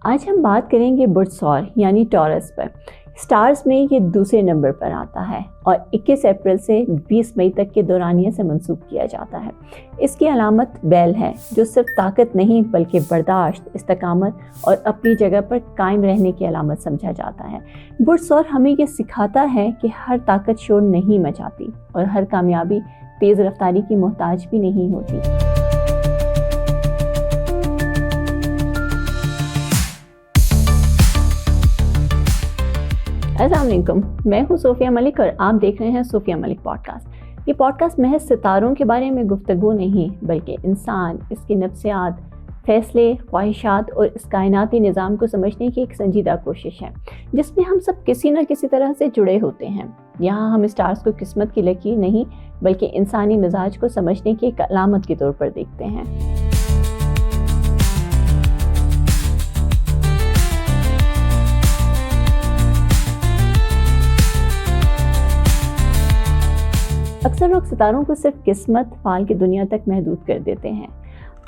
آج ہم بات کریں گے برج سور یعنی ٹورس پر۔ سٹارز میں یہ دوسرے نمبر پر آتا ہے اور 21 اپریل سے 20 مئی تک کے دورانیے سے منسوب کیا جاتا ہے۔ اس کی علامت بیل ہے جو صرف طاقت نہیں بلکہ برداشت، استقامت اور اپنی جگہ پر قائم رہنے کی علامت سمجھا جاتا ہے۔ برج سور ہمیں یہ سکھاتا ہے کہ ہر طاقت شور نہیں مچاتی اور ہر کامیابی تیز رفتاری کی محتاج بھی نہیں ہوتی۔ السلام علیکم، میں ہوں صوفیہ ملک اور آپ دیکھ رہے ہیں صوفیہ ملک پوڈ کاسٹ۔ یہ پوڈ کاسٹ محض ستاروں کے بارے میں گفتگو نہیں بلکہ انسان، اس کی نفسیات، فیصلے، خواہشات اور اس کائناتی نظام کو سمجھنے کی ایک سنجیدہ کوشش ہے جس میں ہم سب کسی نہ کسی طرح سے جڑے ہوتے ہیں۔ یہاں ہم سٹارز کو قسمت کی لکیر نہیں بلکہ انسانی مزاج کو سمجھنے کی ایک علامت کے طور پر دیکھتے ہیں۔ اکثر لوگ ستاروں کو صرف قسمت، فال کی دنیا تک محدود کر دیتے ہیں۔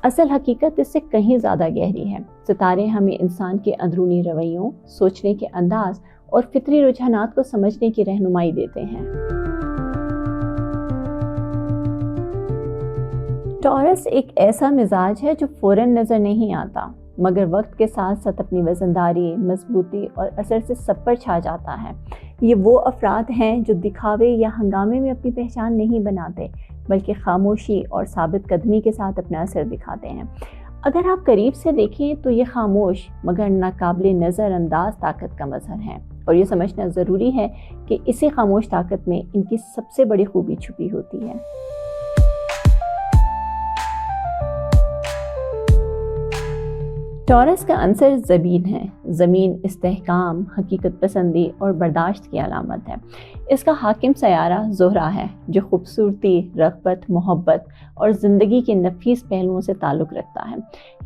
اصل حقیقت اس سے کہیں زیادہ گہری ہے۔ ستارے ہمیں انسان کے اندرونی رویوں، سوچنے کے انداز اور فطری رجحانات کو سمجھنے کی رہنمائی دیتے ہیں۔ ٹورس ایک ایسا مزاج ہے جو فوراً نظر نہیں آتا مگر وقت کے ساتھ ساتھ اپنی وزنداری، مضبوطی اور اثر سے سب پر چھا جاتا ہے۔ یہ وہ افراد ہیں جو دکھاوے یا ہنگامے میں اپنی پہچان نہیں بناتے بلکہ خاموشی اور ثابت قدمی کے ساتھ اپنا اثر دکھاتے ہیں۔ اگر آپ قریب سے دیکھیں تو یہ خاموش مگر ناقابل نظر انداز طاقت کا مظہر ہے، اور یہ سمجھنا ضروری ہے کہ اسی خاموش طاقت میں ان کی سب سے بڑی خوبی چھپی ہوتی ہے۔ ٹورس کا عنصر زمین ہے۔ زمین استحکام، حقیقت پسندی اور برداشت کی علامت ہے۔ اس کا حاکم سیارہ زہرہ ہے جو خوبصورتی، رغبت، محبت اور زندگی کے نفیس پہلوؤں سے تعلق رکھتا ہے۔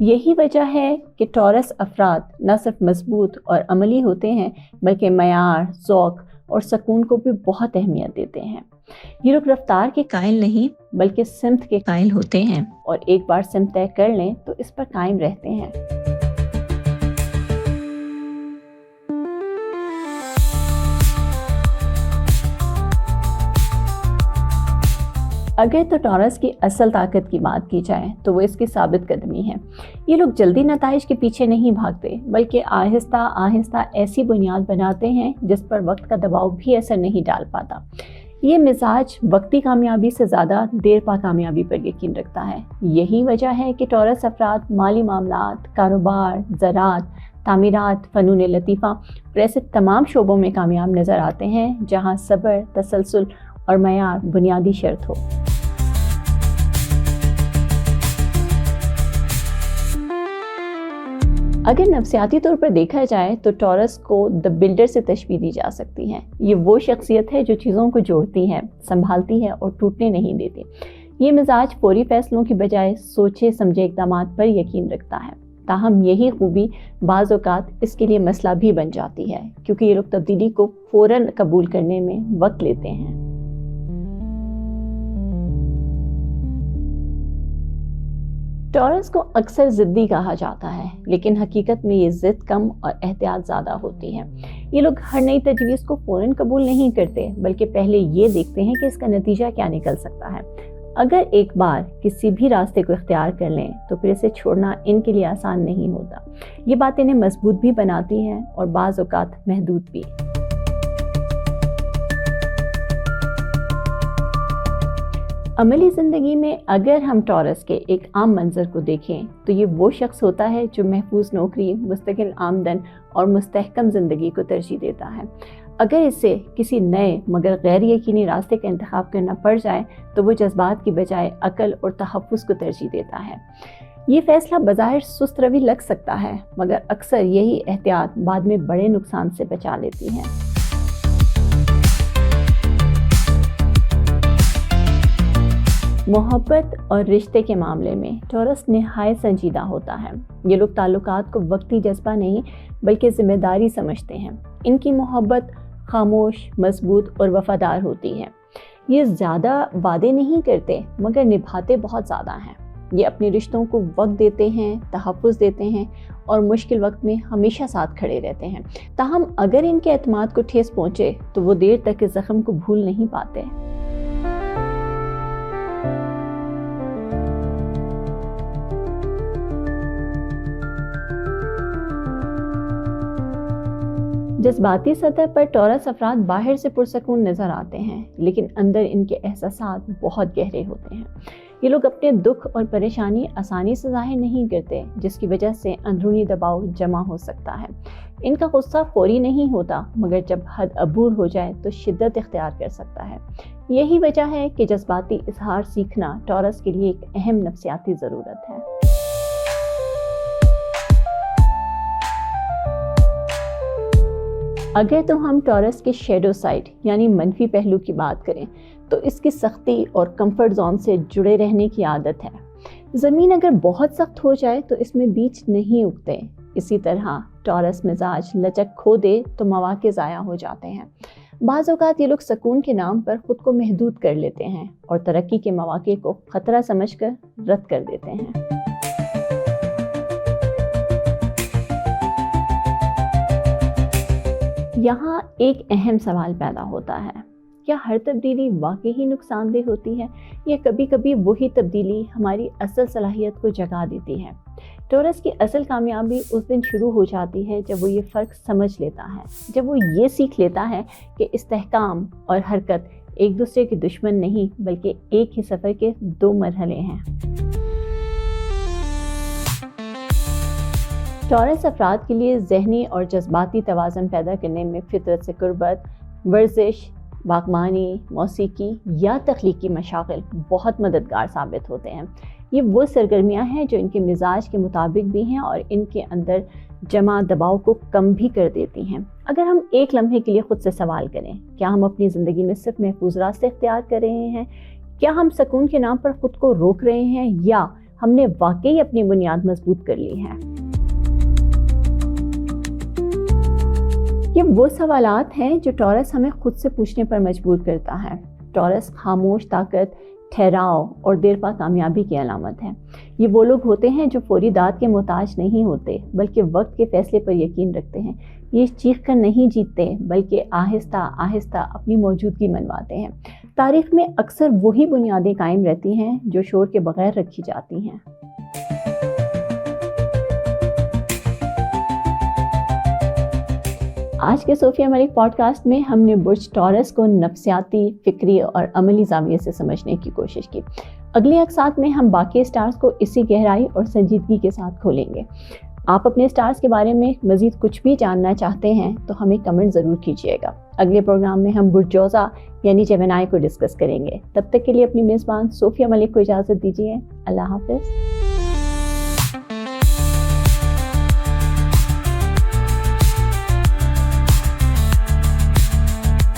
یہی وجہ ہے کہ ٹورس افراد نہ صرف مضبوط اور عملی ہوتے ہیں بلکہ معیار، ذوق اور سکون کو بھی بہت اہمیت دیتے ہیں۔ یہ لوگ رفتار کے قائل نہیں بلکہ سمت کے قائل ہوتے ہیں، اور ایک بار سمت طے کر لیں تو اس پر قائم رہتے ہیں۔ اگر تو ٹورس کی اصل طاقت کی بات کی جائے تو وہ اس کی ثابت قدمی ہے۔ یہ لوگ جلدی نتائج کے پیچھے نہیں بھاگتے بلکہ آہستہ آہستہ ایسی بنیاد بناتے ہیں جس پر وقت کا دباؤ بھی اثر نہیں ڈال پاتا۔ یہ مزاج وقتی کامیابی سے زیادہ دیر پا کامیابی پر یقین رکھتا ہے۔ یہی وجہ ہے کہ ٹورس افراد مالی معاملات، کاروبار، زراعت، تعمیرات، فنون لطیفہ اور ایسے تمام شعبوں میں کامیاب نظر آتے ہیں جہاں صبر، تسلسل اور معیار بنیادی شرط ہو۔ اگر نفسیاتی طور پر دیکھا جائے تو ٹورس کو دی بلڈر سے تشبیہ دی جا سکتی ہے۔ یہ وہ شخصیت ہے جو چیزوں کو جوڑتی ہے، سنبھالتی ہے اور ٹوٹنے نہیں دیتی۔ یہ مزاج فوری فیصلوں کی بجائے سوچے سمجھے اقدامات پر یقین رکھتا ہے۔ تاہم یہی خوبی بعض اوقات اس کے لیے مسئلہ بھی بن جاتی ہے کیونکہ یہ لوگ تبدیلی کو فوراً قبول کرنے میں وقت لیتے ہیں۔ ٹورس کو اکثر ضدی کہا جاتا ہے لیکن حقیقت میں یہ ضد کم اور احتیاط زیادہ ہوتی ہے۔ یہ لوگ ہر نئی تجویز کو فوراً قبول نہیں کرتے بلکہ پہلے یہ دیکھتے ہیں کہ اس کا نتیجہ کیا نکل سکتا ہے۔ اگر ایک بار کسی بھی راستے کو اختیار کر لیں تو پھر اسے چھوڑنا ان کے لیے آسان نہیں ہوتا۔ یہ بات انہیں مضبوط بھی بناتی ہے اور بعض اوقات محدود بھی۔ عملی زندگی میں اگر ہم ٹورس کے ایک عام منظر کو دیکھیں تو یہ وہ شخص ہوتا ہے جو محفوظ نوکری، مستقل آمدن اور مستحکم زندگی کو ترجیح دیتا ہے۔ اگر اسے کسی نئے مگر غیر یقینی راستے کا انتخاب کرنا پڑ جائے تو وہ جذبات کی بجائے عقل اور تحفظ کو ترجیح دیتا ہے۔ یہ فیصلہ بظاہر سست روی لگ سکتا ہے مگر اکثر یہی احتیاط بعد میں بڑے نقصان سے بچا لیتی ہے۔ محبت اور رشتے کے معاملے میں ٹورس نہایت سنجیدہ ہوتا ہے۔ یہ لوگ تعلقات کو وقتی جذبہ نہیں بلکہ ذمہ داری سمجھتے ہیں۔ ان کی محبت خاموش، مضبوط اور وفادار ہوتی ہے۔ یہ زیادہ وعدے نہیں کرتے مگر نبھاتے بہت زیادہ ہیں۔ یہ اپنے رشتوں کو وقت دیتے ہیں، تحفظ دیتے ہیں اور مشکل وقت میں ہمیشہ ساتھ کھڑے رہتے ہیں۔ تاہم اگر ان کے اعتماد کو ٹھیس پہنچے تو وہ دیر تک اس زخم کو بھول نہیں پاتے۔ جذباتی سطح پر ٹورس افراد باہر سے پرسکون نظر آتے ہیں، لیکن اندر ان کے احساسات بہت گہرے ہوتے ہیں۔ یہ لوگ اپنے دکھ اور پریشانی آسانی سے ظاہر نہیں کرتے، جس کی وجہ سے اندرونی دباؤ جمع ہو سکتا ہے۔ ان کا غصہ فوری نہیں ہوتا، مگر جب حد عبور ہو جائے تو شدت اختیار کر سکتا ہے۔ یہی وجہ ہے کہ جذباتی اظہار سیکھنا ٹورس کے لیے ایک اہم نفسیاتی ضرورت ہے۔ اگر تو ہم ٹورس کے شیڈو سائڈ یعنی منفی پہلو کی بات کریں تو اس کی سختی اور کمفرٹ زون سے جڑے رہنے کی عادت ہے۔ زمین اگر بہت سخت ہو جائے تو اس میں بیج نہیں اگتے۔ اسی طرح ٹورس مزاج لچک کھو دے تو مواقع ضائع ہو جاتے ہیں۔ بعض اوقات یہ لوگ سکون کے نام پر خود کو محدود کر لیتے ہیں اور ترقی کے مواقع کو خطرہ سمجھ کر رد کر دیتے ہیں۔ یہاں ایک اہم سوال پیدا ہوتا ہے، کیا ہر تبدیلی واقعی نقصان دہ ہوتی ہے یا کبھی کبھی وہی تبدیلی ہماری اصل صلاحیت کو جگا دیتی ہے؟ ٹورس کی اصل کامیابی اس دن شروع ہو جاتی ہے جب وہ یہ فرق سمجھ لیتا ہے، جب وہ یہ سیکھ لیتا ہے کہ استحکام اور حرکت ایک دوسرے کے دشمن نہیں بلکہ ایک ہی سفر کے دو مرحلے ہیں۔ ٹورس افراد کے لیے ذہنی اور جذباتی توازن پیدا کرنے میں فطرت سے قربت، ورزش، باغبانی، موسیقی یا تخلیقی مشاغل بہت مددگار ثابت ہوتے ہیں۔ یہ وہ سرگرمیاں ہیں جو ان کے مزاج کے مطابق بھی ہیں اور ان کے اندر جمع دباؤ کو کم بھی کر دیتی ہیں۔ اگر ہم ایک لمحے کے لیے خود سے سوال کریں، کیا ہم اپنی زندگی میں صرف محفوظ راستے اختیار کر رہے ہیں؟ کیا ہم سکون کے نام پر خود کو روک رہے ہیں یا ہم نے واقعی اپنی بنیاد مضبوط کر لی ہے؟ یہ وہ سوالات ہیں جو ٹورس ہمیں خود سے پوچھنے پر مجبور کرتا ہے۔ ٹورس خاموش طاقت، ٹھہراؤ اور دیر پا کامیابی کی علامت ہے۔ یہ وہ لوگ ہوتے ہیں جو فوری داد کے محتاج نہیں ہوتے بلکہ وقت کے فیصلے پر یقین رکھتے ہیں۔ یہ چیخ کر نہیں جیتتے بلکہ آہستہ آہستہ اپنی موجودگی منواتے ہیں۔ تاریخ میں اکثر وہی بنیادیں قائم رہتی ہیں جو شور کے بغیر رکھی جاتی ہیں۔ آج کے صوفیہ ملک پوڈ کاسٹ میں ہم نے برج ٹورس کو نفسیاتی، فکری اور عملی زاویے سے سمجھنے کی کوشش کی۔ اگلی اقساط میں ہم باقی سٹارز کو اسی گہرائی اور سنجیدگی کے ساتھ کھولیں گے۔ آپ اپنے سٹارز کے بارے میں مزید کچھ بھی جاننا چاہتے ہیں تو ہمیں کمنٹ ضرور کیجیے گا۔ اگلے پروگرام میں ہم برج جوزا یعنی جیمنائی کو ڈسکس کریں گے۔ تب تک کے لیے اپنی میزبان صوفیہ ملک کو اجازت دیجیے۔ اللہ حافظ۔